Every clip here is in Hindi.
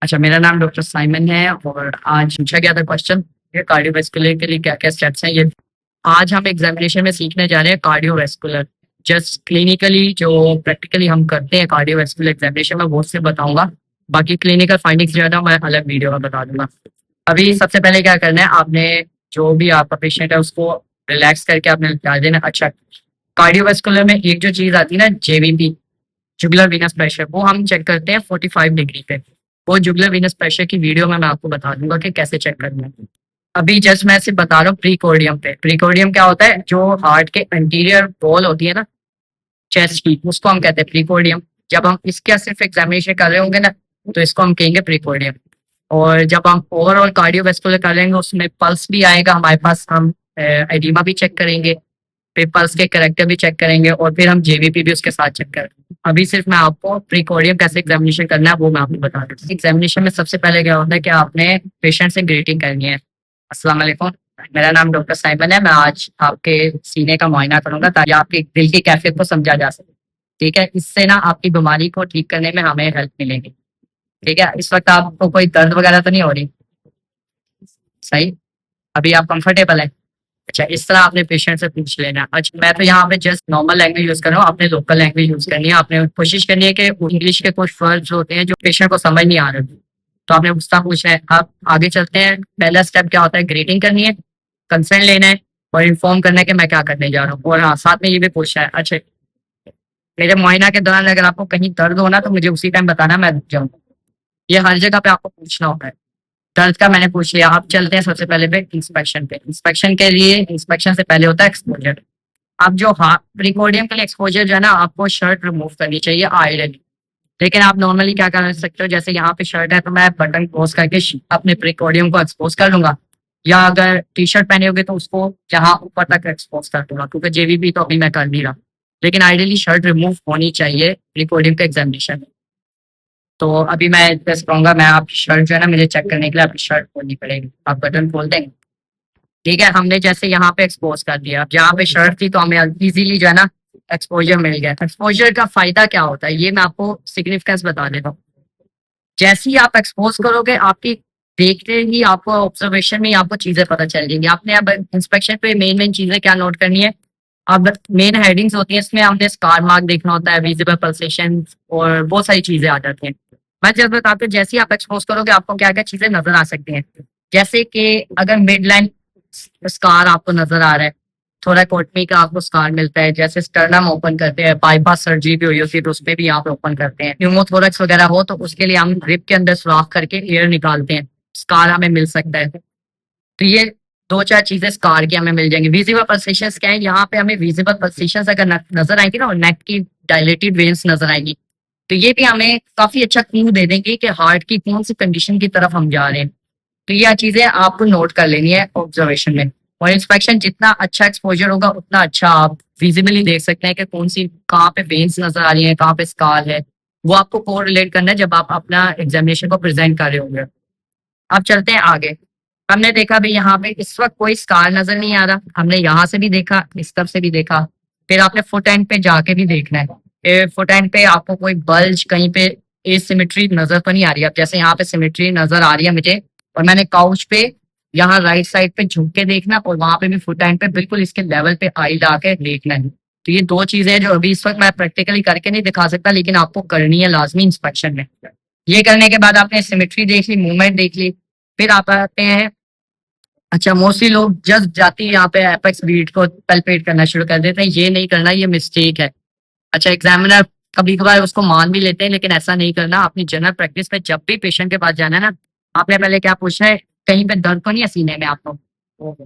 अच्छा, मेरा नाम डॉक्टर साइमन है और आज पूछा गया था क्वेश्चन ये कार्डियोवैस्कुलर के लिए क्या-क्या स्टेप्स हैं। ये आज हम एग्जामिनेशन में सीखने जा रहे हैं कार्डियोवैस्कुलर। जस्ट क्लिनिकली जो प्रैक्टिकली हम करते हैं कार्डियोवैस्कुलर एग्जामिनेशन में वो सिर्फ बताऊंगा। बाकी क्लिनिकल फाइंडिंग्स जो है ना मैं अलग वीडियो में बता दूंगा। अभी सबसे पहले क्या करना है, आपने जो भी आपका पेशेंट है उसको रिलैक्स करके आपने डाल देना। अच्छा, कार्डियोवैस्कुलर में एक जो चीज आती है ना, जेवीपी, जुगुलर वीनस प्रेशर, वो हम चेक करते हैं 45 डिग्री पे। वो जुगुलर वीनस प्रेशर की वीडियो में मैं आपको बता दूंगा कि कैसे चेक करना है। अभी जस्ट मैं सिर्फ बता रहा हूँ प्रीकोर्डियम पे। प्रीकोर्डियम क्या होता है? जो हार्ट के एंटीरियर वॉल होती है ना, चेस्ट की, उसको हम कहते हैं प्रीकोर्डियम। जब हम इसका सिर्फ एग्जामिनेशन कर रहे होंगे ना, तो इसको हम कहेंगे प्रीकोर्डियम। और जब हम ओवरऑल कार्डियोवैस्कुलर करेंगे उसमें पल्स भी आएगा हमारे पास, हम एडिमा भी चेक करेंगे, फिर पल्स के करेक्टर भी चेक करेंगे और फिर हम जेवीपी भी उसके साथ चेक करेंगे। अभी सिर्फ मैं आपको प्रीकोर्डियम कैसे एग्जामिनेशन करना है वो मैं आपको बता दूँ। एग्जामिनेशन में सबसे पहले क्या होता है कि आपने पेशेंट से ग्रीटिंग करनी है। अस्सलाम वालेकुम, मेरा नाम डॉक्टर साइमन है। मैं आज आपके सीने का मुआयना करूंगा ताकि आपके दिल की कैफियत को समझा जा सके। ठीक है, इससे ना आपकी बीमारी को ठीक करने में हमें हेल्प मिलेगी। ठीक है, इस वक्त आपको कोई दर्द वगैरह तो नहीं हो रही? सही, अभी आप कंफर्टेबल है? अच्छा, इस तरह आपने पेशेंट से पूछ लेना। अच्छा, मैं तो यहाँ पे जस्ट नॉर्मल लैंग्वेज यूज कर रहा हूँ, आपने लोकल लैंग्वेज यूज करनी है। आपने कोशिश करनी है कि इंग्लिश के कुछ वर्ड्स होते हैं जो पेशेंट को समझ नहीं आ रहे, तो आपने उसका पूछना है। आप आगे चलते हैं। पहला स्टेप क्या होता है? ग्रीटिंग करनी है, कंसर्न लेना है और इन्फॉर्म करना है कि मैं क्या करने जा रहा हूँ। और हाँ, साथ में ये भी पूछना है, अच्छा मेरे मुआयना के दौरान अगर आपको कहीं दर्द होना तो मुझे उसी टाइम बताना, मैं रुक जाऊँ। ये हर जगह पे आपको पूछना होता है। दर्द का मैंने पूछ लिया, आप चलते हैं सबसे पहले पे इंस्पेक्शन पे। इंस्पेक्शन के लिए, इंस्पेक्शन से पहले होता है एक्सपोजर। आप जो हाँ प्रिकोडियम के लिए एक्सपोजर जो है ना, आपको शर्ट रिमूव करनी चाहिए आयरन। लेकिन आप नॉर्मली क्या कर सकते हो, जैसे यहाँ पे शर्ट है तो मैं बटन क्लोज करके अपने प्रिकोडियम को एक्सपोज कर लूंगा, या अगर टी शर्ट पहने होगे तो उसको यहाँ ऊपर तक एक्सपोज कर दूंगा, क्योंकि जेवीबी तो अभी मैं कर नहीं रहा। लेकिन आइडियली शर्ट रिमूव होनी चाहिए प्रिकोडियम के एग्जामिनेशन में। तो अभी मैं टेस्ट करूंगा, मैं आपकी शर्ट जो है ना, मुझे चेक करने के लिए आपकी शर्ट खोलनी पड़ेगी। आप बटन खोल देंगे? ठीक है, हमने जैसे यहाँ पे एक्सपोज कर दिया, जहाँ पे शर्ट थी तो हमें इजीली जो है ना एक्सपोजर मिल गया। एक्सपोजर का फायदा क्या होता है ये मैं आपको सिग्निफिकेंस बता देता हूँ। जैसे ही आप एक्सपोज करोगे, आपकी देखते ही आपको ऑब्जर्वेशन में ही आपको चीजें पता चल जाएंगी। आपने अब इंस्पेक्शन पे मेन मेन चीजें क्या नोट करनी है? अब मेन हेडिंग्स होती है, इसमें हमने स्कार मार्क देखना होता है, विजिबल पल्सेशन और बहुत सारी चीजें आ जाती हैं। मैं जब बताता हूँ, जैसे ही आप एक्सपोज करोगे आपको क्या क्या चीजें नजर आ सकती हैं। जैसे कि अगर मिड लाइन स्कार आपको नजर आ रहा है, थोड़ा कोटमी का आपको स्कार मिलता है, जैसे स्टर्नम ओपन करते हैं, बाईपास सर्जरी भी हुई होती है तो उस पर भी यहाँ पे ओपन करते हैं। न्यूमोथोरक्स वगैरह हो तो उसके लिए हम रिब के अंदर सुराख करके एयर निकालते हैं, स्कार हमें मिल सकता है। तो ये दो चार चीजें स्कार की हमें मिल जाएंगी। विजिबल पल्सेशंस क्या है? यहाँ पे हमें विजिबल पल्सेशंस अगर नजर आएंगी ना, और नेक की डायलेटेड वेन्स नजर आएंगी, तो ये भी हमें काफी अच्छा क्लू दे देंगे कि हार्ट की कौन सी कंडीशन की तरफ हम जा रहे हैं। तो ये चीजें आपको नोट कर लेनी है ऑब्जर्वेशन में। और इंस्पेक्शन जितना अच्छा एक्सपोजर होगा उतना अच्छा आप विजिबली देख सकते हैं कि कौन सी कहाँ पे वेन्स नजर आ रही है, कहाँ पे स्कार है। वो आपको को रिलेट करना है जब आप अपना एग्जामिनेशन को प्रेजेंट कर रहे होंगे। अब चलते हैं आगे। हमने देखा भी यहाँ पे इस वक्त कोई स्कार नजर नहीं आ रहा, हमने यहाँ से भी देखा, इस तरफ से भी देखा, फिर आपने फुट एंड पे जाके भी देखना है। फुट एंड पे आपको कोई बल्ज कहीं पे एसिमेट्री नजर तो नहीं आ रही। अब जैसे यहाँ पे सिमेट्री नजर आ रही है मुझे, और मैंने काउच पे यहाँ राइट साइड पे झुक के देखना, और वहां पे भी फुट एंड पे बिल्कुल इसके लेवल पे आई ला के देखना है। तो ये दो चीजें जो अभी इस वक्त मैं प्रैक्टिकली करके नहीं दिखा सकता, लेकिन आपको करनी है लाजमी इंस्पेक्शन में। ये करने के बाद आपने सिमेट्री देख ली, मूवमेंट देख ली, फिर आप आते हैं। अच्छा, मोस्टली लोग जस्ट जाती है यहाँ पे एपेक्स बीट को पल्पेट करना शुरू कर देते हैं, ये नहीं करना, ये मिस्टेक है। अच्छा, एग्जामिनर कभी कभार उसको मान भी लेते हैं, लेकिन ऐसा नहीं करना। अपनी जनरल प्रैक्टिस में जब भी पेशेंट के पास जाना है ना, आपने पहले क्या पूछना है? कहीं पे दर्द तो नहीं है सीने में आपको?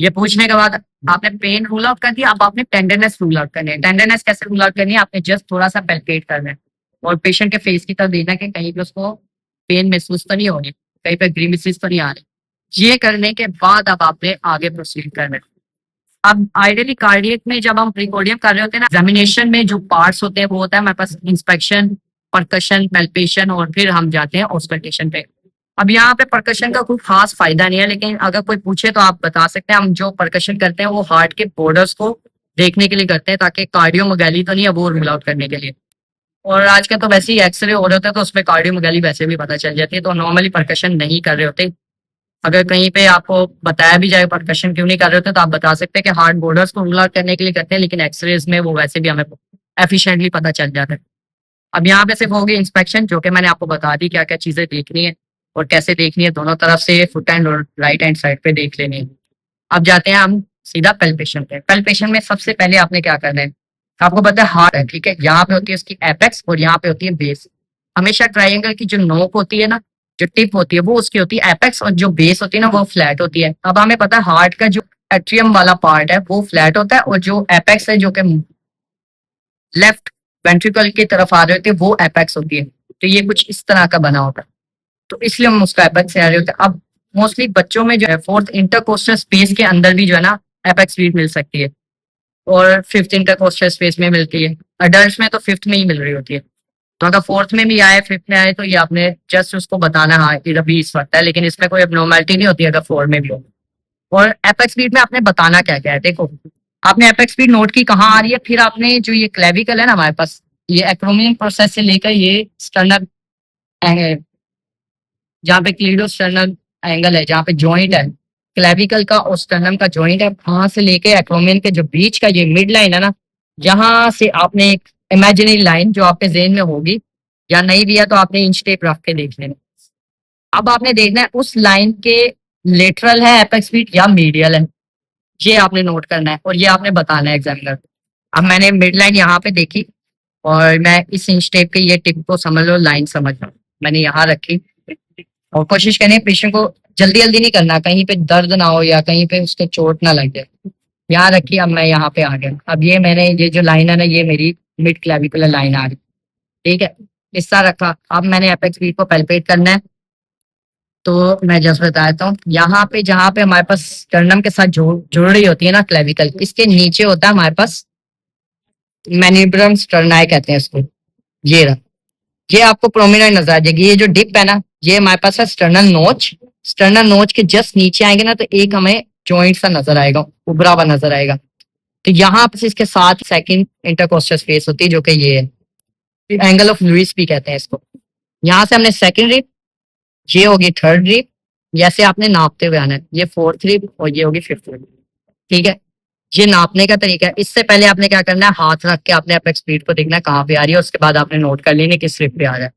ये पूछने के बाद आपने पेन रूल आउट कर दिया, अब आपने टेंडरनेस रूल आउट करनी है। टेंडरनेस कैसे रूल आउट करनी है? आपने जस्ट थोड़ा सा पेल्पेट करना है और पेशेंट के फेस की तरफ देखना है कि कहीं पे उसको पेन महसूस तो नहीं हो रही, कहीं पे ग्रीमिसेस तो नहीं आ रही। ये करने के बाद अब आपने आगे प्रोसीड करना है। अब आइडियली कार्डियक में जब हम प्रीकोर्डियम कर रहे होते हैं ना, एग्जामिनेशन में जो पार्ट्स होते हैं वो होता है हमारे पास इंस्पेक्शन, परकशन, पैल्पेशन, और फिर हम जाते हैं ऑस्कल्टेशन पे। अब यहाँ पे परकशन का कोई खास फायदा नहीं है, लेकिन अगर कोई पूछे तो आप बता सकते हैं। हम जो परकशन करते हैं वो हार्ट के बॉर्डर्स को देखने के लिए करते हैं, ताकि कार्डियोमेगाली तो नहीं है वो रूल आउट करने के लिए। और आज का तो वैसे ही एक्सरे हो रहे होते हैं तो उसमें कार्डियोमेगाली वैसे भी पता चल जाती है, तो नॉर्मली परकशन नहीं कर रहे होते। अगर कहीं पे आपको बताया भी जाए परकशन क्यों नहीं कर रहे होते तो आप बता सकते हैं कि हार्ट बॉर्डर्स को रूल आउट करने के लिए करते हैं, लेकिन एक्सरेज में वो वैसे भी हमें एफिशिएंटली पता चल जाता है। अब यहाँ पे सिर्फ होगी इंस्पेक्शन, जो कि मैंने आपको बता दी क्या क्या चीजें देखनी है और कैसे देखनी है, दोनों तरफ से फुट एंड और राइट हैंड साइड पे देख लेनी है। अब जाते हैं हम सीधा पेल्पेशन पे। पेल्पेशन में सबसे पहले आपने क्या करना है, आपको पता है हार्ट है, ठीक है, यहाँ पे होती है उसकी एपेक्स और यहाँ पे होती है बेस। हमेशा ट्राइंगल की जो नोक होती है ना, जो टिप होती है वो उसकी होती है एपेक्स, और जो बेस होती है ना वो फ्लैट होती है। अब हमें पता है हार्ट का जो एट्रियम वाला पार्ट है वो फ्लैट होता है, और जो एपेक्स है जो कि लेफ्ट वेंट्रिकल की तरफ आ रहे होते हैं वो एपेक्स होती है। तो ये कुछ इस तरह का बना होता है, तो इसलिए हम उसका एपेक्स से आ रहे होते हैं। अब मोस्टली बच्चों में जो है फोर्थ इंटरकोस्टल स्पेस के अंदर भी जो है ना एपेक्स बीट मिल सकती है, और फिफ्थ इंटरकोस्टल स्पेस में मिलती है। अडल्ट में तो फिफ्थ में ही मिल रही होती है। तो अगर फोर्थ में भी आए फिफ्थ में आए तो ये आपने जस्ट उसको बताना, हाँ इधर भी इस वक्त है, लेकिन इसमें कोई एबनॉर्मलिटी नहीं होती अगर फोर में भी हो। और एपेक्स स्पीड में आपने बताना क्या क्या है, देखो आपने एपेक्स स्पीड नोट की कहाँ आ रही है, फिर आपने जो ये क्लेविकल है ना हमारे पास, ये एक्रोमियन प्रोसेस से लेकर ये स्टर्नल, जहाँ पे क्लीडोस्टर्नल एंगल है, जहाँ पे जॉइंट है क्लेविकल का और स्टर्नम का जॉइंट है, वहां से लेके एक्रोमियन के जो बीच का ये मिड लाइन है ना, यहाँ से आपने एक इमेजिनरी लाइन जो आपके जेन में होगी, या नहीं भी है तो आपने इंच टेप रख के देख लेना। अब आपने देखना है उस लाइन के लेटरल है एपेक्स बीट या मीडियल है, ये आपने नोट करना है और ये आपने बताना है एग्जामिनर को। अब मैंने मिड लाइन यहाँ पे देखी और मैं इस इंच टेप के ये टिप को समझ लो, लाइन समझ लो, मैंने यहाँ रखी। और कोशिश करें पेशेंट को जल्दी जल्दी नहीं करना, कहीं पे दर्द ना हो या कहीं पे उसके चोट ना लग जाए। यहाँ रखी, अब मैं यहाँ पे आ गया। अब ये मैंने ये जो लाइन है ना ये मेरी मिड क्लेविकुलर लाइन आ रही, ठीक है, इस तरह रखा। अब मैंने एपेक्स बीट को पैल्पेट करना है, तो मैं जस्ट बता देता हूँ। यहाँ पे जहाँ पे हमारे पास स्टर्नम के साथ जुड़ रही होती है ना क्लेविकल, इसके नीचे होता है हमारे पास मैनिब्रम स्टर्नाई कहते हैं इसको। ये रहा, ये आपको प्रोमिनेंट नजर आ जाएगी। ये जो डिप है ना ये हमारे पास है स्टर्नल नोच। स्टर्नल नोच के जस्ट नीचे आएंगे ना तो एक हमें जॉइंट सा नजर आएगा, उभरा हुआ नजर आएगा। तो यहाँ पे इसके साथ सेकंड इंटरकोस्टल स्पेस होती है जो कि ये है, एंगल ऑफ लुइस भी कहते हैं इसको। यहाँ से हमने सेकंड रिप, ये होगी थर्ड रिप, जैसे आपने नापते हुए आना है, ये फोर्थ रिप और ये होगी फिफ्थ रिप, ठीक है। ये नापने का तरीका है। इससे पहले आपने क्या करना है, हाथ रख के आपने एपेक्स स्पीड को देखना है कहाँ पे आ रही है, उसके बाद आपने नोट कर लेनी किस रिप पे आ रहा है।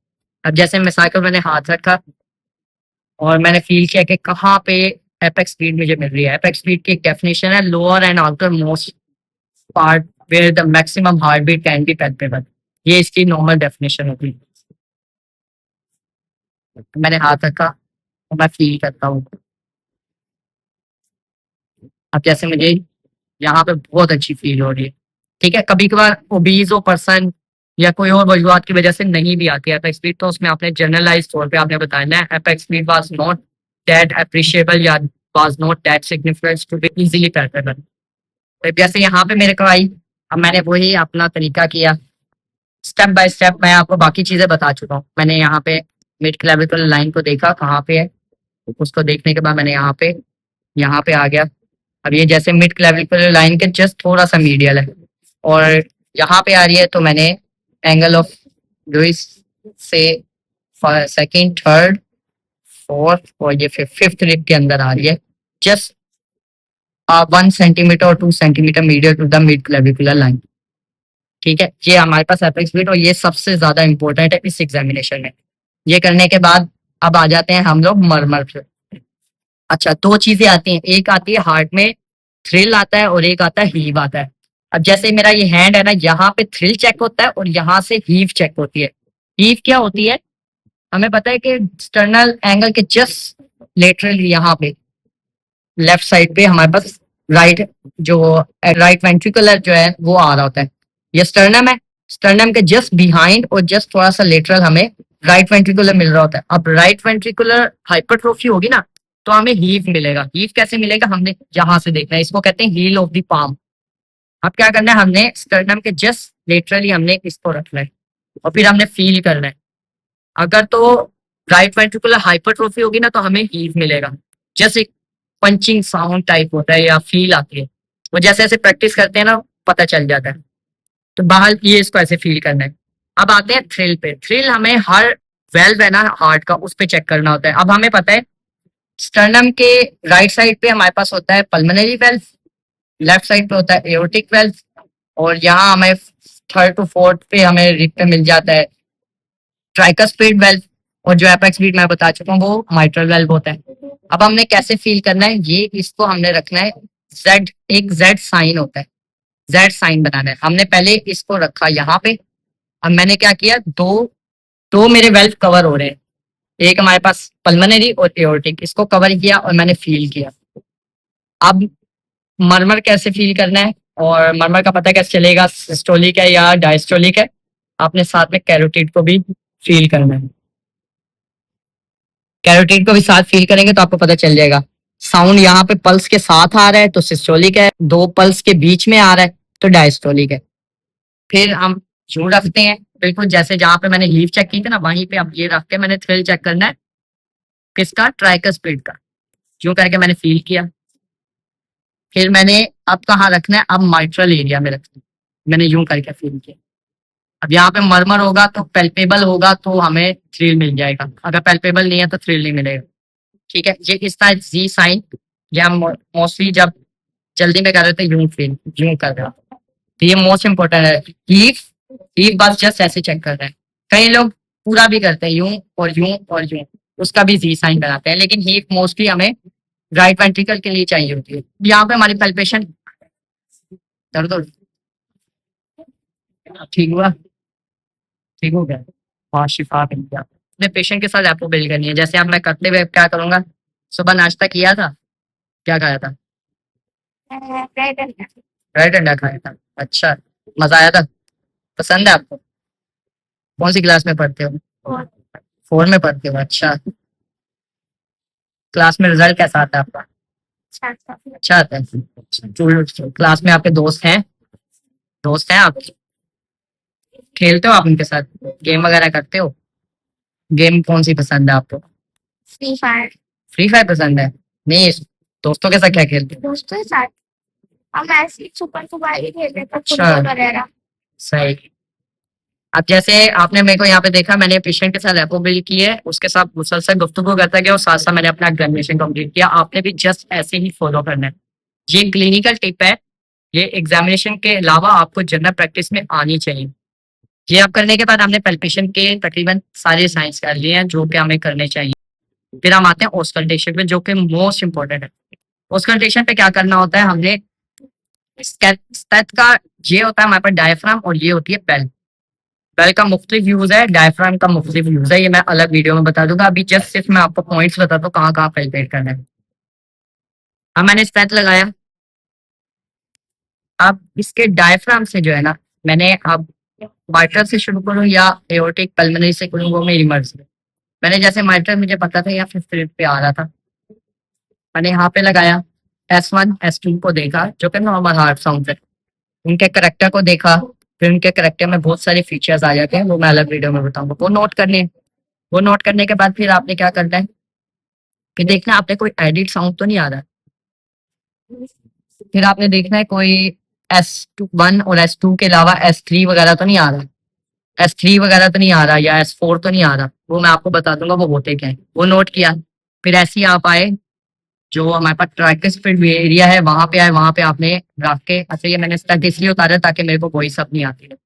अब जैसे मिसाल को मैंने हाथ रखा और मैंने फील किया कि कहाँ पे एपेक्स स्पीड मुझे मिल रही है। एपेक्स स्पीड की एक डेफिनेशन है, lower and outer most part where the maximum heart beat can be palpable. ये इसकी नॉर्मल डेफिनेशन होती है। तो मैंने हाथ रखा और मैं फील करता हूँ। अब जैसे मुझे यहाँ पे बहुत अच्छी फील हो रही है, ठीक है। कभी कभार ओबीज हो पर्सन या कोई और वजूहत की वजह से नहीं भी आती है एपेक्स स्पीड, तो उसमें आपने जनरलाइज तौर पे आपने बताना है apex speed was not that appreciable या was not that significant to be easily palpable. तो जैसे यहाँ पे मेरे को आई, अब मैंने वही अपना तरीका किया, स्टेप बाय स्टेप मैं आपको बाकी चीजें बता चुका हूँ। मैंने यहाँ पे मिड क्लेविकुलर लाइन को देखा कहाँ पे है, उसको देखने के बाद मैंने यहाँ पे आ गया। अब ये जैसे मिड क्लेविकुलर लाइन के जस्ट थोड़ा सा मीडियल है और यहाँ पे आ रही है, तो मैंने एंगल ऑफ लुइस से सेकंड थर्ड फोर्थ और ये फिफ्थ रिप के अंदर आ रही है, जस्ट 1 सेंटीमीटर और 2 centimetre medial to the mid clavicular line, ठीक है। ये हमारे पास एपेक्स बीट और ये सबसे ज्यादा इंपॉर्टेंट है इस एग्जामिनेशन में। ये करने के बाद अब आ जाते हैं हम लोग मरमर पे। अच्छा, दो चीजें आती हैं, एक आती है हार्ट में थ्रिल आता है और एक आता है हीव आता है। अब जैसे मेरा ये हैंड है ना, यहाँ पे थ्रिल चेक होता है और यहाँ से हीव चेक होती है। हीव क्या होती है, हमें पता है कि स्टर्नल एंगल के जस्ट लेटरल यहाँ पे लेफ्ट साइड पे हमारे पास राइट जो राइट वेंट्रिकुलर जो है वो आ रहा होता है, ये स्टर्नम है। स्टर्नम के जस्ट बिहाइंड और जस्ट थोड़ा सा लेटरल हमें राइट वेंट्रिकुलर मिल रहा होता है। अब राइट वेंट्रिकुलर हाइपरट्रोफी होगी ना तो हमें हीव मिलेगा। हीव कैसे मिलेगा, हमने यहाँ से देखना है, इसको कहते हैं हील ऑफ द पाम। अब क्या करना है, हमने स्टर्नम के जस्ट लेटरली हमने इसको रखना है और फिर हमने फील करना है। अगर तो राइट वेंट्रिकुलर हाइपरट्रोफी होगी ना तो हमें हीव मिलेगा, जैसे पंचिंग साउंड टाइप होता है या फील आती है। वो जैसे जैसे प्रैक्टिस करते हैं ना पता चल जाता है। तो बाहर ये इसको ऐसे फील करना है। अब आते हैं थ्रिल पे। थ्रिल हमें हर वेल्व है ना हार्ट का, उस पे चेक करना होता है। अब हमें पता है स्टर्नम के राइट साइड पे हमारे पास होता है पल्मोनरी वेल्व, लेफ्ट साइड पे होता है एओर्टिक वेल्व, और यहाँ हमें थर्ड टू फोर्थ पे हमें रिप पे मिल जाता है ट्राइकस्पिड वेल्व, और जो एपेक्स बीट मैं बता चुका हूँ वो माइट्रल वेल्व होता है। अब हमने कैसे फील करना है, ये इसको हमने रखना है जेड, एक जेड साइन होता है, जेड साइन बनाना है। हमने पहले इसको रखा यहाँ पे। अब मैंने क्या किया, दो दो मेरे वेल्व कवर हो रहे हैं, एक हमारे पास पल्मोनरी और एओर्टिक, इसको कवर किया और मैंने फील किया। अब मरमर कैसे फील करना है, और मरमर का पता कैसे चलेगा सिस्टोलिक है या डायस्टोलिक है, आपने साथ में कैरोटिड को भी फील करना है। कैरोटिड को भी साथ फील करेंगे तो आपको पता चल जाएगा। साउंड यहाँ पे पल्स के साथ आ रहा है तो सिस्टोलिक है, दो पल्स के बीच में आ रहा है तो डायस्टोलिक है। फिर हम यूं रखते हैं बिल्कुल जैसे जहां पे मैंने हीव चेक की थी ना, वहीं पे अब ये रख के मैंने थ्रिल चेक करना है किसका, ट्राइकस्पिड का। यूं करके मैंने फील किया। फिर मैंने अब कहाँ रखना है, अब माइट्रल एरिया में रखना है। मैंने यूं करके फील किया। अब यहाँ पे मरमर होगा तो पेल्पेबल होगा तो हमें थ्रिल मिल जाएगा, अगर पेल्पेबल नहीं है तो थ्रिल नहीं मिलेगा। ठीक है, ये इसका जी साइन, ये हम मोस्टली जब जल्दी में कर रहे थे यूं फील, यूं कर रहा, तो ये मोस्ट इंपॉर्टेंट है। हीव, हीव बस जस्ट ऐसे चेक कर रहे हैं। कई लोग पूरा भी करते हैं यूं और यूं और यूं, उसका भी जी साइन बनाते हैं, लेकिन हीव मोस्टली हमें राइट वेंट्रिकल के लिए चाहिए होती है। यहाँ पे हमारी पल्पेशन दर्द हो, ठीक हुआ, ठीक हो गया, हाँ शिफा मिल गया। अपने पेशेंट के साथ रैपो बिल्ड करनी है। जैसे अब मैं करते हुए क्या करूंगा, सुबह नाश्ता किया था, क्या खाया था, ब्रेड अंडा खाया था। अच्छा, मजा आया था, पसंद है आपको? कौन सी क्लास में पढ़ते हो? फोर में पढ़ते हो, अच्छा। क्लास में रिजल्ट कैसा आता है आपका? अच्छा आता है। क्लास में आपके दोस्त हैं, दोस्त हैं आपके? खेलते हो आप उनके साथ, गेम वगैरह करते हो? गेम कौन सी पसंद है आपको? Free fire. फ्री फायर पसंद है? नहीं, दोस्तों के साथ क्या खेलते हो? दोस्तों के साथ हम ऐसे सुपर मोबाइल खेलते थे, फुटबॉल वगैरह। सही। अब जैसे आपने मेरे को यहाँ पे देखा, मैंने पेशेंट के साथ रेपो बिल्ड की है, उसके साथ मुसलसल गुफ्तगू करता गया और साथ साथ मैंने अपना एग्जामिनेशन कंप्लीट किया। आपने भी जस्ट ऐसे ही फॉलो करना है। ये क्लिनिकल टिप है, ये एग्जामिनेशन के अलावा आपको जनरल प्रैक्टिस में आनी चाहिए। ये आप करने के बाद हमने पल्पेशन के तकरीबन सारे साइंस कर लिए हैं जो कि हमें करने चाहिए। फिर हम आते हैं ऑस्कल्टेशन पे, जो कि मोस्ट इंपॉर्टेंट है। ऑस्कल्टेशन पे क्या करना होता है, हमने स्टेथ का ये होता है हमारे पास डायफ्राम, और ये होती है बेल। बेल का मुख्तलिफ यूज है, डायफ्राम का मुख्तलिफ यूज है, ये मैं अलग वीडियो में बता दूंगा। अभी जस्ट सिर्फ मैं आपको पॉइंट्स बताता हूँ कहाँ कहाँ कैलकुलेट करना है। अब मैंने स्टेथ लगाया, अब इसके डायफ्राम से जो है ना, मैंने अब माइट्रल से शुरू करूँ या एओर्टिक पल्मोनरी से करूँ, वो मेरी मर्जी है। मैंने जैसे माइट्रल मुझे पता था या फिफ्थ रेट पे आ रहा था, मैंने यहाँ पे लगाया, S1 S2 को देखा जो कि नॉर्मल हार्ट साउंड है, उनके करेक्टर को देखा। फिर उनके करेक्टर में बहुत सारे फीचर्स आ जाते हैं, वो मैं अलग वीडियो में बताऊंगा, वो नोट करने हैं। वो नोट करने के बाद फिर आपने क्या करना है, फिर देखना है आपने कोई एडिट साउंड तो नहीं आ रहा है। फिर आपने देखना है कोई S1 और S2 के अलावा S3 वगैरह तो नहीं आ रहा है, S3 वगैरह तो नहीं आ रहा, या S4 तो नहीं आ रहा, वो मैं आपको बता दूंगा वो होते क्या है। वो नोट किया, फिर ऐसे ही आप आए जो हमारे पास ट्राइकस्पिड एरिया है वहां पे आए, वहां पे आपने रख के, अच्छा ये मैंने स्टक इसलिए उतारा ताकि मेरे को कोई सब नहीं आती है।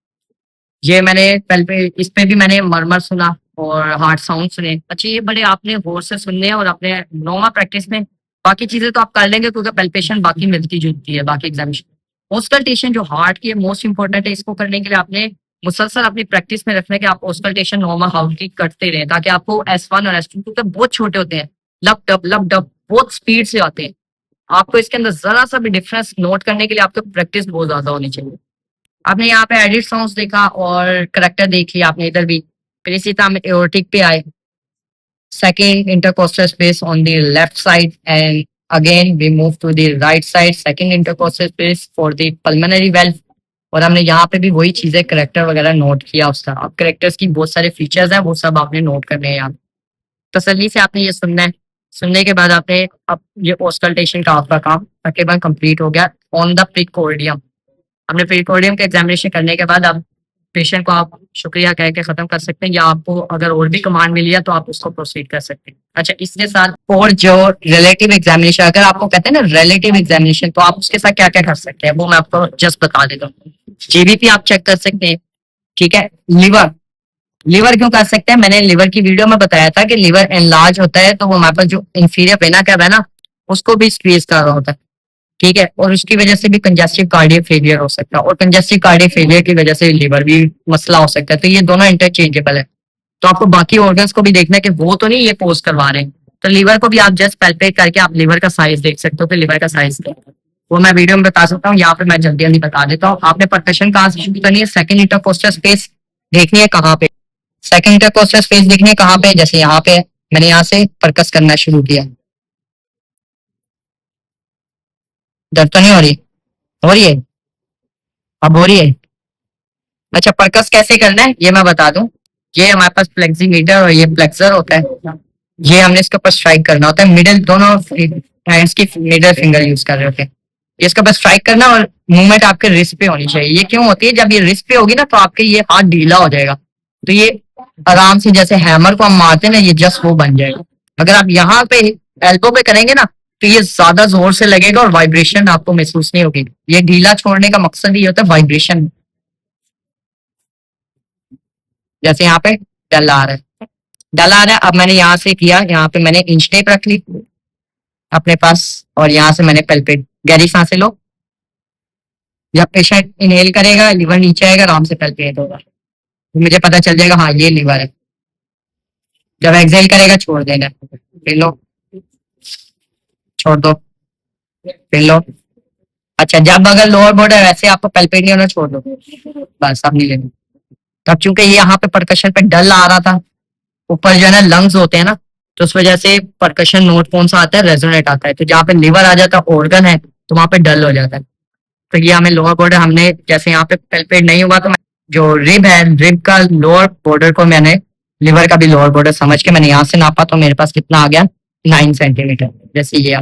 ये मैंने कल पे इस पे भी मैंने मरमर सुना और हार्ट साउंड सुने। अच्छा ये बड़े आपने गौर से सुनने हैं और अपने नॉर्मल प्रैक्टिस में बाकी चीजें तो आप कर लेंगे क्योंकि पेल्पेशन बाकी मिलती जुलती है बाकी एग्जामिनेशन। ऑस्कल्टेशन जो हार्ट की है मोस्ट इंपॉर्टेंट है, इसको करने के लिए आपने मुसलसल अपनी प्रैक्टिस में रखना है कि आप ऑस्कल्टेशन नॉर्मल हाउस की करते रहे, ताकि आपको S1 और S2 क्योंकि बहुत छोटे होते हैं, लब डब बहुत स्पीड से आते हैं। आपको इसके अंदर जरा सा भी डिफरेंस नोट करने के लिए आपको प्रैक्टिस बहुत ज्यादा होनी चाहिए। आपने यहाँ पे एडिट साउंड्स देखा और करेक्टर देख लिया आपने इधर भी। फिर इसी तरह हम एओर्टिक पे आए, second intercostal space on the left side and again we move to the right side, second intercostal space for the pulmonary valve. और हमने यहाँ पे भी वही चीजें करेक्टर वगैरह नोट किया उसका। अब करेक्टर्स की बहुत सारे फीचर्स हैं, वो सब आपने नोट करने हैं यहाँ। तसल्ली से आपने ये सुनना है। सुनने के बाद आपने अब ये ऑस्कल्टेशन का आपका काम तकरीबन कंप्लीट हो गया ऑन द प्रीकोर्डियम। हमने प्रीकोर्डियम का एग्जामिनेशन करने के बाद अब पेशेंट को आप शुक्रिया कह के खत्म कर सकते हैं, या आपको अगर और भी कमांड मिली है तो आप उसको प्रोसीड कर सकते हैं। अच्छा, इसके साथ और जो रिलेटिव एग्जामिनेशन, अगर आपको कहते हैं ना रिलेटिव एग्जामिनेशन, तो आप उसके साथ क्या क्या कर सकते हैं वो मैं आपको जस्ट बता देता हूँ। जीबीपी आप चेक कर सकते हैं, ठीक है। लिवर, लिवर क्यों कर सकते हैं, मैंने लिवर की वीडियो में बताया था कि लिवर एनलार्ज होता है तो वो हमारे पास जो इंफीरियर वेना कैव है ना उसको भी स्क्वीज कर रहा होता है, ठीक है। और उसकी वजह से भी कंजेस्टिव कार्डियक फेलियर हो सकता है, और कंजेस्टिव कार्डियक फेलियर की वजह से लिवर भी मसला हो सकता है। तो ये दोनों इंटरचेंजेबल है। तो आपको बाकी ऑर्गन्स को भी देखना है कि वो तो नहीं ये पोज करवा रहे हैं। तो लिवर को भी आप जस्ट पैल्पेट करके आप लिवर का साइज देख सकते हो कि लिवर का साइज क्या है। वो मैं वीडियो में बता सकता हूँ, यहाँ पे मैं जल्दी जल्दी बता देता हूँ। आपने परकशन कहाँ से शुरू करनी है, सेकंड इंटरकोस्टल स्पेस देखनी है कहाँ पे, सेकंड इंटरकोस्टल स्पेस देखनी है कहाँ पे, जैसे यहाँ पे मैंने यहाँ से परकस करना शुरू किया। दर्द तो नहीं हो रही है, अब हो रही है। अच्छा, परकस कैसे करना है ये मैं बता दूं। ये हमारे पास फ्लेक्सीमीटर और ये फ्लेक्सर होता है। ये हमने इसके ऊपर स्ट्राइक करना होता है, मिडिल दोनों हैंड्स की मिडिल फिंगर यूज कर रहे होते हैं। इसके ऊपर स्ट्राइक करना और मूवमेंट आपके रिस्ट पे होनी चाहिए। ये क्यों होती है, जब ये रिस्ट पे होगी ना तो आपके ये हाथ ढीला हो जाएगा, तो ये आराम से जैसे हैमर को हम मारते हैं ना, ये जस्ट वो बन जाएगा। अगर आप यहाँ पे एल्बो पे करेंगे ना तो ये ज्यादा जोर से लगेगा और वाइब्रेशन आपको महसूस नहीं होगी। ये ढीला छोड़ने का मकसद ही होता है वाइब्रेशन। जैसे यहाँ पे डल आ रहा है, डल आ रहा है। अब मैंने यहाँ से किया, यहाँ पे मैंने इंच टेप रख ली अपने पास, और यहाँ से मैंने पेल्पेट, गहरी सांसें लो। जब पेशेंट इनहेल करेगा लीवर नीचे आएगा, आराम से पेल्पेट होगा, तो मुझे पता चल जाएगा हाँ ये लीवर है। जब एक्सहेल करेगा छोड़ देना, फिर लो, छोड़ दो, फिर लो। अच्छा, जब अगर लोअर बॉर्डर वैसे आपको पेल्पेट नहीं होना, छोड़ दो, बस अब नहीं लेना। तब चूंकि ये यहाँ पे परकशन पे डल आ रहा था, ऊपर जो है ना लंग्स होते हैं ना, तो उस वजह से परकशन नोट कौन सा आता है, रेजोनेट आता है। तो जहाँ पे लिवर आ जाता है ऑर्गन है तो वहां पे डल हो जाता है। तो ये हमें लोअर बॉर्डर, हमने जैसे यहाँ पे पेल्पेट नहीं हुआ तो जो रिब है, रिब का लोअर बॉर्डर को मैंने लिवर का भी लोअर बॉर्डर समझ के मैंने यहाँ से नापा, तो मेरे पास कितना आ गया, 9 सेंटीमीटर। जैसे ये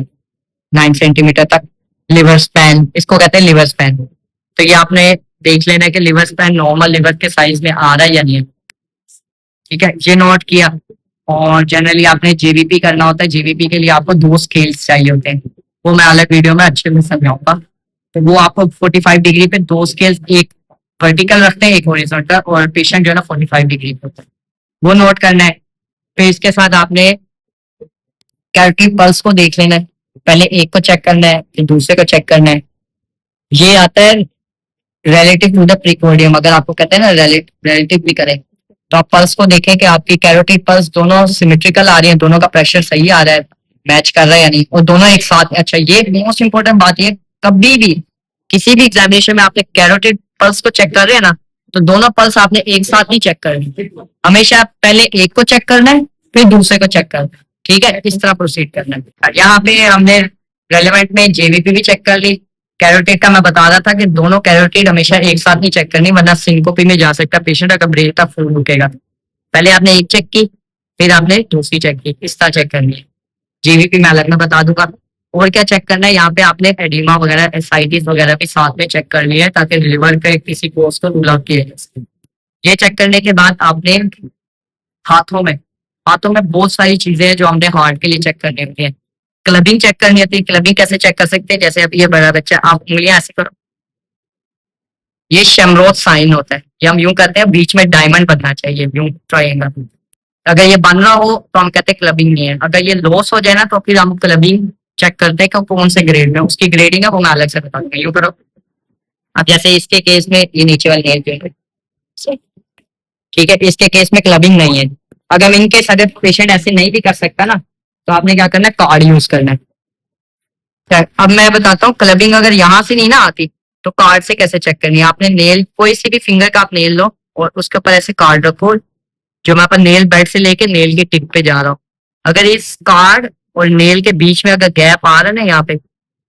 9 सेंटीमीटर तक लिवर स्पैन, इसको कहते हैं लिवर स्पैन। तो ये आपने देख लेना है कि लिवर स्पैन नॉर्मल लिवर के साइज में आ रहा है या नहीं है, ठीक है। ये नोट किया। और जनरली आपने जेवीपी करना होता है, जेवीपी के लिए आपको 2 स्केल्स चाहिए होते हैं, वो मैं अलग वीडियो में अच्छे से समझाऊंगा। तो वो आपको 45 डिग्री पे 2 स्केल्स, एक वर्टिकल रखते हैं एक हॉरिजॉन्टल, और पेशेंट जो है ना 45 डिग्री पे होता है, वो नोट करना है। फिर इसके साथ आपने कैरोटिड पल्स को देख लेना है, पहले एक को चेक करना है फिर दूसरे को चेक करना है। ये आता है रिलेटिव टू द प्रीकोर्डियम, अगर आपको कहते हैं ना रिलेटिव भी करें, तो आप पल्स को देखें कि आपकी कैरोटिड पल्स दोनों सिमेट्रिकल आ रही है, दोनों का प्रेशर सही आ रहा है, मैच कर रहा है या नहीं, और दोनों एक साथ। अच्छा, ये मोस्ट इंपॉर्टेंट बात, ये कभी भी किसी भी एग्जामिनेशन में आपने कैरोटिड पल्स को चेक कर रहे हैं ना, तो दोनों पल्स आपने एक साथ नहीं चेक करनी, हमेशा पहले एक को चेक करना है फिर दूसरे को चेक करना है, ठीक है। इस तरह प्रोसीड करना है। यहाँ पे हमने रेलेवेंट में जेवीपी भी चेक कर ली। कैरोटिड का मैं बता रहा था कि दोनों कैरोटिड हमेशा एक साथ नहीं चेक करनी, वरना सिंकोपी में जा सकता है पेशेंट, अगर ब्रेन का फ्लो रुकेगा। पहले आपने एक चेक की फिर आपने दूसरी चेक की, इस तरह चेक करनी है। जीवीपी मैं अलग में बता दूंगा। और क्या चेक करना है, यहाँ पे आपने एडिमा वगैरह, एसाइटिस वगैरह भी साथ में चेक करनी है, ताकि लिवर के किसी कोर्स को रूल आउट किया जा सके। ये चेक करने के बाद आपने हाथों में, हाथों में बहुत सारी चीजें हैं जो हमने हार्ट के लिए चेक करनी होती है। क्लबिंग चेक करनी होती है। क्लबिंग कैसे चेक कर सकते हैं, जैसे अब ये बड़ा बच्चा, आप उंगलियां ऐसे करो, ये शेमरोथ साइन होता है। ये हम यूं करते हैं, बीच में डायमंड बनना चाहिए, यूं ट्रायंगल। अगर ये बन रहा हो तो हम कहते हैं क्लबिंग नहीं है। अगर ये लॉस हो जाए ना तो फिर हम क्लबिंग चेक करते हैं कि कौन से ग्रेड में, उसकी ग्रेडिंग है वो मैं अलग से बता दूंगा। यूं करो। अब जैसे इसके केस में ये नीचे वाली नेल पे, ठीक है, इसके केस में क्लबिंग नहीं है। अगर इनके अगर पेशेंट ऐसे नहीं भी कर सकता ना, तो आपने क्या करना है, कार्ड यूज करना है। अब मैं बताता हूँ, क्लबिंग अगर यहाँ से नहीं ना आती तो कार्ड से कैसे चेक करनी है। आपने नेल, कोई सी भी फिंगर का आप नेल लो और उसके ऊपर ऐसे कार्ड रखो, जो मैं अपन नेल बेड से लेके नेल की टिप पे जा रहा हूँ। अगर इस कार्ड और नेल के बीच में अगर गैप आ रहा है ना यहाँ पे,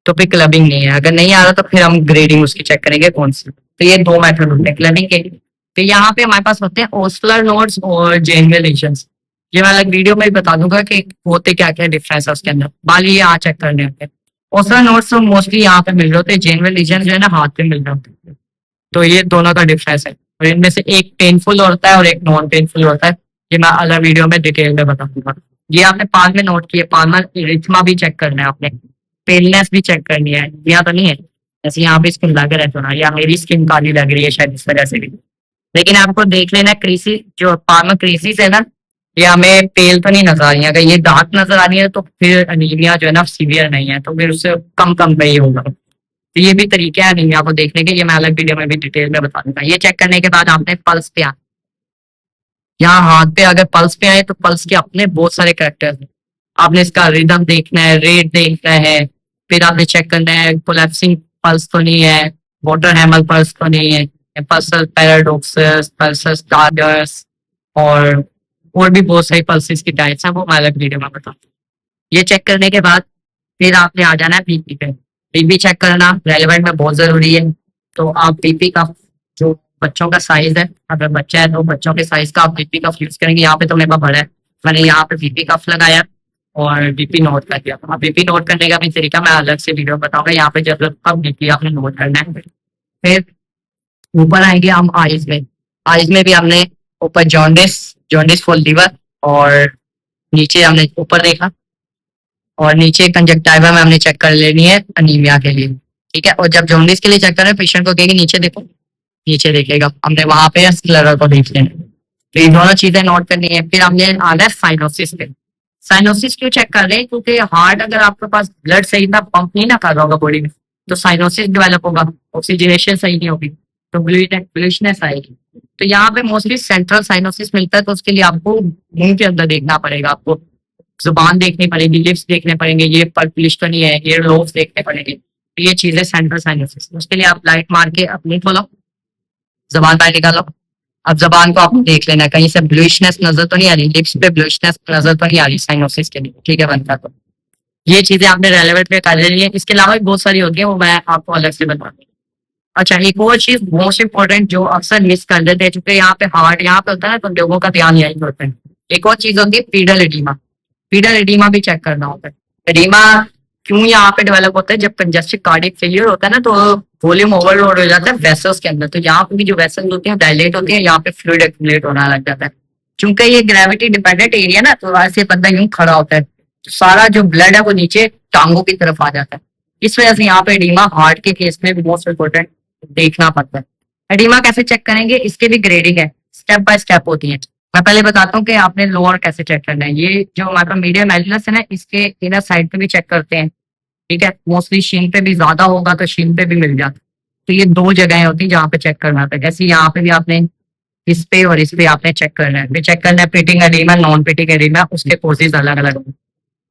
तो फिर क्लबिंग नहीं है। अगर नहीं आ रहा तो फिर हम ग्रेडिंग उसकी चेक करेंगे कौन सी। तो ये 2 मेथड होते हैं क्लबिंग के। फिर यहाँ पे हमारे पास होते हैं ओस्लर नोड्स और जेनरल लीजन्स। ये मैं अलग वीडियो में भी बता दूंगा कि होते क्या क्या डिफरेंस है उसके अंदर। बाली यहाँ चेक करने होते हैं। ओस्लर नोड्स तो मोस्टली यहाँ पे मिल रहे होते हैं, जेनरल लीजन जो है ना हाथ पे मिल रहे होते हैं। तो ये दोनों का डिफरेंस है। और इनमें से एक पेनफुल होता है और एक नॉन पेनफुल होता है। ये मैं अलग वीडियो में डिटेल में बताऊंगा। ये आपने पान में नोट किया, पान में रिथमा भी चेक करना है आपने, पेलनेस भी चेक करनी है। यहाँ तो नहीं है जैसे यहाँ पे स्किन लग रहा है थोड़ा, या मेरी स्किन काली लग रही है शायद इस वजह से भी। लेकिन आपको देख लेना क्रीसी, जो पान में क्रीसीस है ना, ये हमें पेल तो नहीं नजर आ रही है। अगर ये डार्क नजर आ रही है तो फिर अनीमिया जो है ना सीवियर नहीं है, तो फिर उससे कम कम पे ही होगा। तो ये भी तरीके हैं अनीमिया को देखने के, ये मैं अलग वीडियो में भी डिटेल में बता दूंगा। ये चेक करने के बाद आपने पल्स पे आना, यहाँ हाथ पे अगर पल्स पे आए तो पल्स के अपने बहुत सारे करेक्टर्स हैं। आपने इसका रिदम देखना है, रेट देखना है, फिर आपने चेक करना है कोलैप्सिंग पल्स तो नहीं है, वाटर हैमर पल्स तो नहीं है, पल्सस पैराडॉक्सस, पल्सस स्टार्टर्स, और भी बहुत सारी पल्सेस की टाइप्स हैं, वो मैं अलग वीडियो में बताऊँ। ये चेक करने के बाद फिर आपने आ जाना है बीपी पे। बीपी चेक करना रेलेवेंट में बहुत जरूरी है। तो आप बीपी का जो बच्चों का साइज है, अगर बच्चा है तो बच्चों के साइज का आप बीपी कफ यूज करेंगे। यहाँ पे तो मेरे पास बड़ा है, मैंने यहाँ पे बीपी कफ लगाया और बीपी नोट कर दिया। अब बीपी नोट करने का भी तरीका मैं अलग से वीडियो बताऊंगा। यहाँ पे जब कब बीपी आपने नोट करना है। फिर ऊपर आएंगे हम आइज में। आइज में भी हमने ऊपर जॉन्डिस, जॉन्डिस फॉर लीवर, और नीचे हमने ऊपर देखा, और नीचे कंजक्टिवा में हमने चेक कर लेनी है अनीमिया के लिए। ठीक है, और जब जॉन्डिस के लिए चेक करें पेशेंट को कहेंगे नीचे देखो, नीचे देखेगा, हमने वहां पे स्क्लेरा को देख लेना। तो ये दोनों चीजें नोट करनी है। फिर हमने आना है साइनोसिस पे। साइनोसिस क्यों चेक कर रहे हैं? क्योंकि हार्ट अगर आपके पास ब्लड सही ना पंप नहीं ना कर रहा होगा बॉडी में, तो साइनोसिस डेवलप होगा, ऑक्सीजनेशन सही नहीं होगी, तो ब्लूइशनेस आएगी। तो यहाँ पे मोस्टली सेंट्रल साइनोसिस मिलता है, तो उसके लिए आपको मुंह के अंदर देखना पड़ेगा, आपको जुबान देखनी पड़ेगी, लिप्स देखने पड़ेंगे, ये पर्पलिश तो नहीं है, ईयर लोब्स देखने पड़ेंगे। तो ये चीजें सेंट्रल साइनोसिस। उसके लिए आप लाइट मार के अपनी खोलो, जबान बाहर निकालो। अब जबान को आपको देख लेना है कहीं से ब्लूइशनेस नजर तो नहीं आ रही, लिप्स पे ब्लूइशनेस नजर तो नहीं आ रही साइनोसिस के लिए। ठीक है बनता, तो ये चीजें आपने रेलेवेंट पे कर लेनी है। इसके अलावा भी बहुत सारी होती है, वो मैं आपको अलग से बता दूँ। अच्छा, एक और चीज मोस्ट इंपॉर्टेंट जो अक्सर मिस कर देते हैं, चूंकि यहाँ पे हार्ट यहाँ पे होता है ना, तो लोगों का ध्यान यही होता है। एक और चीज होती है पीडल एडीमा। पीडल एडीमा भी चेक करना होता है। एडीमा क्यों यहाँ पे डेवलप होता है? जब कंजेस्टिव कार्डियक फेलियर होता है ना, तो वॉल्यूम ओवरलोड हो जाता है वेसल्स के अंदर, तो यहाँ पे भी जो वेसल्स होते हैं डायलेट होते हैं, यहाँ पे फ्लूइड एक्यूमुलेट होना लग जाता है। चूंकि ये ग्रेविटी डिपेंडेंट एरिया ना, तो ऐसे बंदा यूं खड़ा होता है, तो सारा जो ब्लड है वो नीचे टांगों की तरफ आ जाता है। इस वजह से यहाँ पे एडीमा हार्ट के केस में भी मोस्ट इम्पोर्टेंट देखना पड़ता है। एडीमा कैसे चेक करेंगे? इसके भी ग्रेडिंग है, स्टेप बाय स्टेप होती है। मैं पहले बताता हूँ कि आपने लोअर कैसे चेक करना है। ये जो हमारा मीडियम एलिनस है ना, इसके इनर साइड पे भी चेक करते हैं। ठीक है, मोस्टली शीन पे भी ज्यादा होगा तो शीन पे भी मिल जाता है। तो ये दो जगह होती है जहाँ पे चेक करना होता है। जैसे यहाँ पे भी आपने इस पे और इस पे आपने चेक करना है। फिर चेक करना है pitting oedema, non pitting oedema, उसके कोजेज अलग अलग होंगे।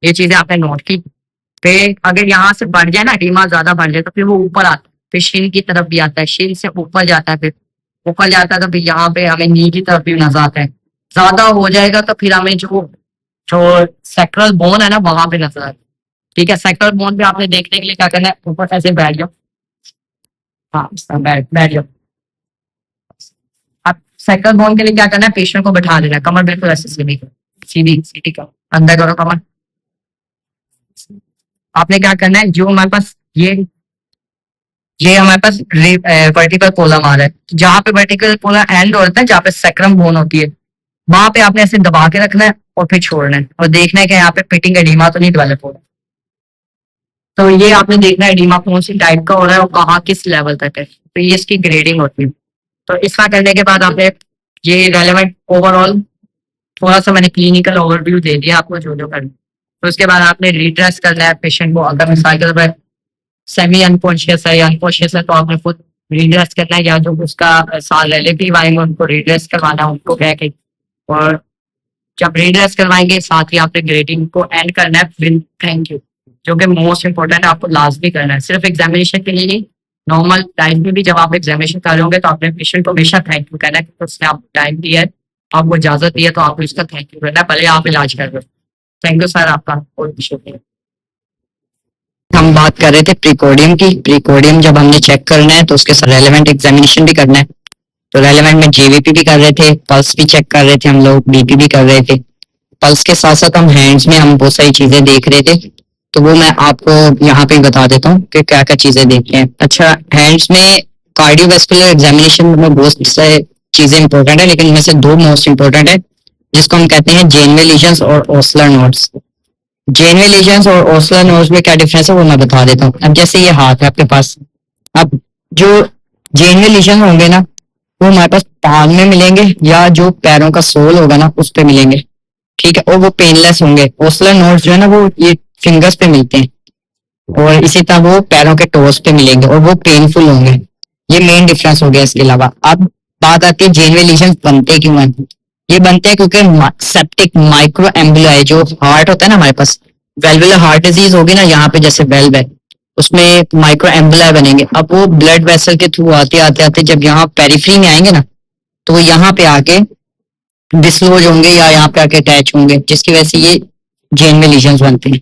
ये चीजें आपने नोट की। फिर अगर यहाँ से बढ़ जाए ना, एडीमा ज्यादा बढ़ जाए, तो फिर वो ऊपर आता है, फिर शीन की तरफ भी आता है, शीन से ऊपर जाता है, फिर ऊपर जाता है तो फिर यहाँ पे हमें नी की तरफ भी नजर आता है। ज्यादा हो जाएगा तो फिर हमें जो जो सेक्रल बोन है ना, वहां पे नजर आता है। ठीक है, सेक्रल बोन पे आपने देखने के लिए क्या करना है, ऊपर ऐसे बैठ जाओ। हाँ, बैठ बैठ जाओ। आप सेक्रल बोन के लिए क्या करना है, पेशेंट को बैठा देना है, कमर बिल्कुल ऐसे सीधी सीधी सीधी करो, अंदर करो कमर। आपने क्या करना है, जो हमारे पास ये हमारे पास वर्टिकल कोलम आ रहा है, जहाँ पे वर्टिकल कोलम एंड होता है, जहाँ पे सेक्रम बोन होती है, वहां पे आपने ऐसे दबा के रखना है और फिर छोड़ना है, और देखना है कि यहाँ पे पिटिंग एडीमा तो नहीं डेवलप हो रहा। तो ये आपने देखना है एडीमा कौन सी टाइप का हो रहा है और कहाँ किस लेवल तक है, तो ये इसकी ग्रेडिंग होती है। तो इसका करने के बाद आपने ये रेलेवेंट ओवरऑल थोड़ा सा मैंने क्लिनिकल ओवरव्यू दे दिया आपको जो जो करना। तो उसके बाद आपने रिड्रेस करना है पेशेंट को। अगर साइकिल पर सेमी अनकॉन्शियस है या अनकॉन्शियस है, तो आपने खुद रिड्रेस करना है, या जो उसका साल रिलेटिव आएंगे उनको रिड्रेस करवाना है, उनको कह के। और जब रिड्रेस करवाएंगे साथ ही आपने ग्रेडिंग को एंड करना है विद थैंक यू, जो कि मोस्ट इंपॉर्टेंट है, आपको लाजमी करना है। सिर्फ एग्जामिनेशन के लिए नहीं, नॉर्मल टाइम में भी जब आप एग्जामिनेशन कर रहे होंगे तो आपने पेशेंट को हमेशा थैंक यू कहना है, क्योंकि उसने आपको टाइम दिया है, आपको इजाजत दी है, तो आपको इसका थैंक यू करना है, भले आप इलाज कर रहे हो। थैंक यू सर, आपका बहुत शुक्रिया। हम बात कर रहे थे प्रीकोडियम की। प्रीकोडियम जब हमने चेक करना है तो उसके साथ रेलेवेंट एग्जामिनेशन भी करना है। तो रेलेवेंट में जेवीपी भी कर रहे थे, पल्स भी चेक कर रहे थे हम लोग, बीपी भी कर रहे थे। पल्स के साथ साथ हम हैंड्स में हम बहुत सारी चीजें देख रहे थे, तो वो मैं आपको यहाँ पे बता देता हूँ कि क्या क्या चीजें देखते हैं। अच्छा, हैंड्स में कार्डियोवैस्कुलर एग्जामिनेशन में बहुत से चीजें इंपॉर्टेंट है, लेकिन इनमें से दो मोस्ट इंपॉर्टेंट है, जिसको हम कहते हैं जेनवे लीजन्स और ओस्लर नोड्स। जेनवे लीजन्स और ओस्लर नोड्स में क्या डिफरेंस है वो मैं बता देता हूँ। अब जैसे ये हाथ है आपके पास, अब जो जेनवे लीजन होंगे ना वो हमारे पास पाम में मिलेंगे या जो पैरों का सोल होगा ना उस पे मिलेंगे, ठीक है, और वो पेनलेस होंगे। ओस्लर नोड्स जो है ना वो ये फिंगर्स पे मिलते हैं, और इसी तरह वो पैरों के टोस पे मिलेंगे और वो पेनफुल होंगे। ये मेन डिफरेंस हो गया। इसके अलावा अब बात आती है जेनवे लीजन बनते क्यों हैं। ये बनते हैं क्योंकि सेप्टिक माइक्रो एम्बुलाई जो हार्ट होता है ना हमारे पास, वेल्वुलर हार्ट डिजीज होगी ना, यहाँ पे जैसे वेल्व है उसमें माइक्रो एम्बुलाई बनेंगे। अब वो ब्लड वेसल के थ्रू आते आते आते जब यहाँ पेरिफ्री में आएंगे ना तो वो यहाँ पे आके डिसलोज होंगे या यहाँ पे आके अटैच होंगे, जिसकी वजह से ये जेनवे लीजन्स बनते हैं।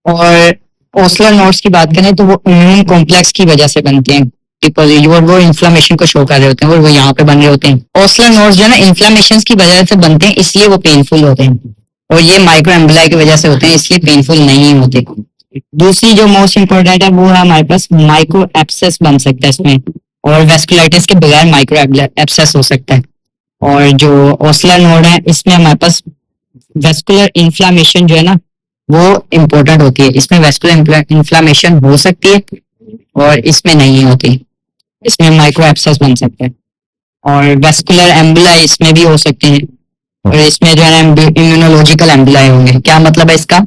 और ओस्लर नोड्स की बात करें तो वो इम्यून कॉम्प्लेक्स की वजह से बनते हैं, और वो इन्फ्लामेशन को शो कर रहे होते हैं और वो यहाँ पे बन रहे होते हैं। ओस्लर नोड्स जो है ना इन्फ्लामेशन की वजह से बनते हैं, इसलिए वो पेनफुल होते हैं, और ये माइक्रो एम्बुलाई की वजह से होते हैं, इसलिए पेनफुल नहीं होते। दूसरी जो मोस्ट इंपॉर्टेंट है वो है हमारे पास माइक्रो एब्सेस बन सकता है इसमें, और वेस्कुलाइटिस के बगैर माइक्रो एब्सेस हो सकता है। और जो ओस्लर नोड है इसमें हमारे पास वेस्कुलर इन्फ्लामेशन जो है ना वो इम्पोर्टेंट होती है। इसमें वेस्कुलर इन्फ्लामेशन हो सकती है और इसमें नहीं होती, इसमें माइक्रो एब्सेस बन सकते हैं। और वेस्कुलर एम्बुलाई इसमें भी हो सकते हैं, और इसमें जो है ना इम्यूनोलॉजिकल एम्बुलाई होंगे। क्या मतलब है इसका,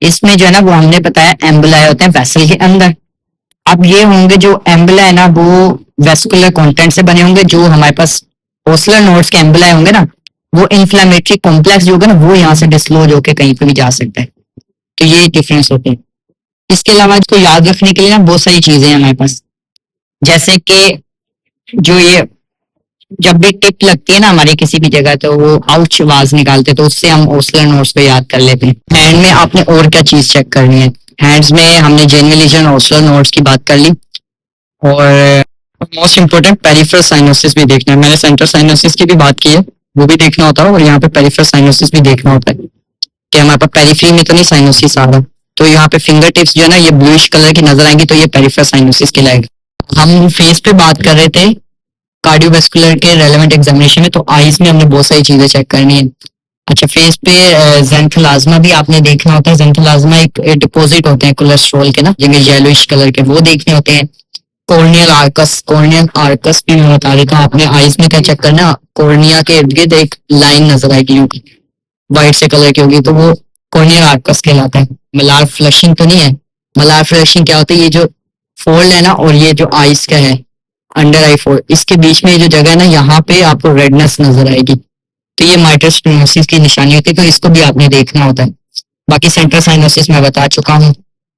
इसमें जो है ना वो हमने बताया एम्बुलाई होते हैं वेसल के अंदर। अब ये होंगे जो एम्बुलाई है ना वो वेस्कुलर कंटेंट से बने होंगे। जो हमारे पास ओस्लर नोड्स के एम्बुलाई होंगे ना वो इन्फ्लामेटरी कॉम्प्लेक्स जो होगा ना वो यहाँ से डिसलोज होकर कहीं पे भी जा सकता है। तो ये डिफरेंस होते हैं। इसके अलावा इसको याद रखने के लिए ना बहुत सारी चीजें हैं हमारे पास, जैसे कि जो ये जब भी टिप लगती है ना हमारी किसी भी जगह तो वो आउच आवाज निकालते हैं, तो उससे हम ओस्लर नोड्स को याद कर लेते हैं। हैंड में आपने और क्या चीज चेक करनी है, हैंड्स में हमने जेनवे लीजन ओस्लर नोड्स की बात कर ली, और मोस्ट इंपोर्टेंट पेरिफेरल साइनोसिस भी देखना है। मैंने सेंट्रल साइनोसिस की भी बात की है, वो भी देखना होता है, और यहाँ पे पेरिफेरल साइनोसिस भी देखना होता है कि हमारे पास पेरिफेरी में तो नहीं साइनोसिस आ रहा। तो यहाँ पे फिंगर टिप्स जो है ना ये ब्लूइश कलर की नजर आएंगी, तो ये पेरिफेरल साइनोसिस कहलाएगा। हम फेस पे बात कर रहे थे कार्डियोवैस्कुलर के रेलेवेंट एग्जामिनेशन में, तो आईज में हमने बहुत सारी चीजें चेक करनी है। अच्छा, फेस पे ज़ैंथेलाज़्मा भी आपने देखना होता है। ज़ैंथेलाज़्मा एक डिपॉजिट होते हैं कोलेस्ट्रॉल के ना, जिनमें येलोइश कलर के, वो देखने होते हैं। कॉर्नियल आर्कस भी मैं बता देता हूँ। आपने आईज में क्या चेक करना, कॉर्निया के इर्द गिर्द एक लाइन नजर आएगी होगी, व्हाइट से कलर की होगी, तो वो कॉर्नियल आर्कस कहलाता है। मलार फ्लशिंग तो नहीं है। मलार फ्लशिंग क्या होता है, ये जो फोल्ड है ना और ये जो आईज का है अंडर आई फोल्ड, इसके बीच में जो जगह है ना यहाँ पे आपको रेडनेस नजर आएगी, तो ये माइट्रल स्टेनोसिस की निशानी होती है, तो इसको भी आपने देखना होता है। बाकी सेंट्रल साइनोसिस मैं बता चुका हूँ,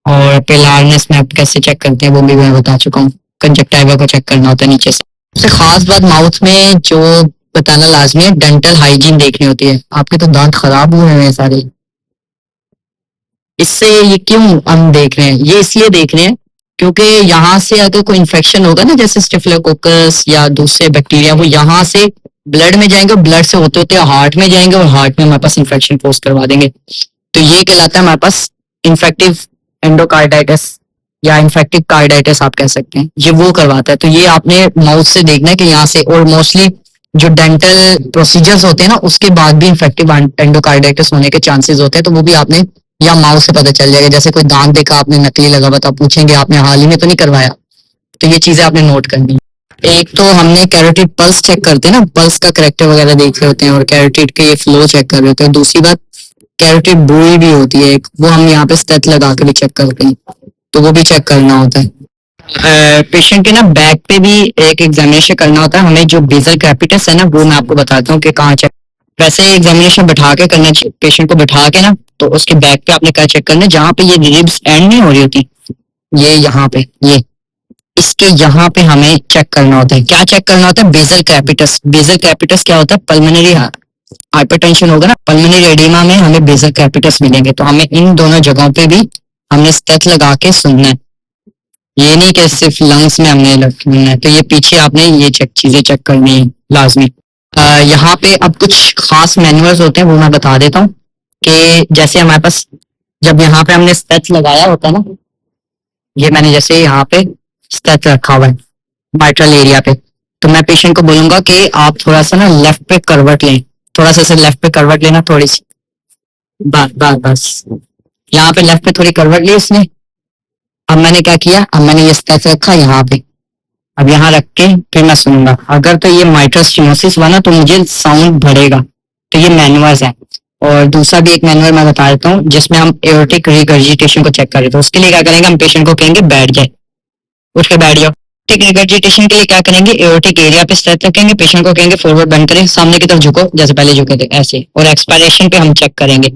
और पिलारनेस में आप कैसे चेक करते हैं वो भी मैं बता चुका हूँ। कंजक्टिवा को चेक करना होता है नीचे से। सबसे खास बात माउथ में जो बताना लाजमी है, डेंटल हाइजीन देखनी होती है। आपके तो दांत खराब हुए हैं सारे, इससे ये क्यों हम देख रहे हैं, ये इसलिए देख रहे हैं क्योंकि यहाँ से अगर कोई इन्फेक्शन होगा ना, जैसे स्टेफिलोकोकस या दूसरे बैक्टीरिया, वो यहाँ से ब्लड में जाएंगे, ब्लड से होते होते हार्ट में जाएंगे, और हार्ट में हमारे पास इन्फेक्शन पोस्ट करवा देंगे। तो ये कहलाता है हमारे पास इन्फेक्टिव एंडोकार्डाइटिस या इन्फेक्टिव कार्डाइटिस आप कह सकते हैं, ये वो करवाता है। तो ये आपने माउथ से देखना है कि यहाँ से, और मोस्टली जो डेंटल प्रोसीजर्स होते हैं ना उसके बाद भी इन्फेक्टिव एंडोकार्डाइटिस होने के चांसेस होते हैं, तो वो भी आपने या माउथ से पता चल जाएगा। जैसे कोई दांत देखा आपने नकली लगा हुआ, तो आप पूछेंगे आपने हाल ही में तो नहीं करवाया, तो ये चीजें आपने नोट करनी है। एक तो हमने कैरोटिड पल्स चेक करते हैं ना, पल्स का करेक्टर वगैरह देख रहे होते हैं, और कैरोटिड के फ्लो चेक कर रहे होते हैं। दूसरी बात कैरोटिड बुरी भी होती है, वो हम यहाँ पे स्टेथ लगा के भी चेक करते हैं, तो वो भी चेक करना होता है। पेशेंट के ना बैक पे भी एक एग्जामिनेशन करना होता है हमें। जो बेसल कैपिटस है ना वो मैं आपको बताता हूँ कि कहाँ चेक। वैसे एग्जामिनेशन बैठा के करना चाहिए, पेशेंट को बैठा के ना, तो उसके बैक पे आपने क्या चेक करना है, जहाँ पे ये रिब्स एंड नहीं हो रही होती, ये यहाँ पे, ये इसके यहाँ पे हमें चेक करना होता है। क्या चेक करना होता है, बेसल कैपिटस। बेसल कैपिटस क्या होता है, पल्मोनरी हाइपरटेंशन होगा ना, पल्मोनरी एडिमा में हमें बेसल कैपिटस मिलेंगे, तो हमें इन दोनों जगहों पे भी हमने स्टेथ लगा के सुनना है। ये नहीं कि सिर्फ लंग्स में हमने सुनना है, तो ये पीछे आपने ये चीजें चेक करनी है लाजमी। यहाँ पे अब कुछ खास मैनुअल्स होते हैं, वो मैं बता देता हूँ कि जैसे हमारे पास जब यहाँ पे हमने स्टेथ लगाया होता है ना, ये मैंने जैसे यहाँ पे स्टेथ रखा हुआ है माइट्रल एरिया पे, तो मैं पेशेंट को बोलूंगा कि आप थोड़ा सा ना लेफ्ट पे करवट लें, थोड़ा सा लेफ्ट पे करवट लेना, थोड़ी सी, बस बस बस, यहाँ पे लेफ्ट पे थोड़ी करवट ली उसने। अब मैंने क्या किया, अब मैंने ये स्टेप रखा यहाँ पे, अब यहाँ रख के फिर मैं सुनूंगा। अगर तो ये माइट्रल स्टेनोसिस बना तो मुझे साउंड बढ़ेगा। तो ये मैनुअर्स है। और दूसरा भी एक मैनुअर मैं बता देता हूँ जिसमें हम एओर्टिक रिगर्जिटेशन को चेक करें। तो उसके लिए क्या करेंगे, हम पेशेंट को कहेंगे बैठ जाए, उठ के बैठ जाओ। एओर्टिक रिगर्जिटेशन के लिए क्या करेंगे, एओर्टिक एरिया पे स्ट्रेच रखेंगे, पेशेंट को कहेंगे फॉरवर्ड बेंड करें, सामने की तरफ झुको जैसे पहले झुके थे ऐसे, और एक्सपायरेशन पे हम चेक करेंगे।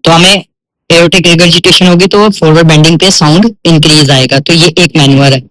तो हमें एओर्टिक रिगर्जिटेशन होगी तो फॉरवर्ड बेंडिंग पे साउंड इंक्रीज आएगा। तो ये एक मैनुअर है।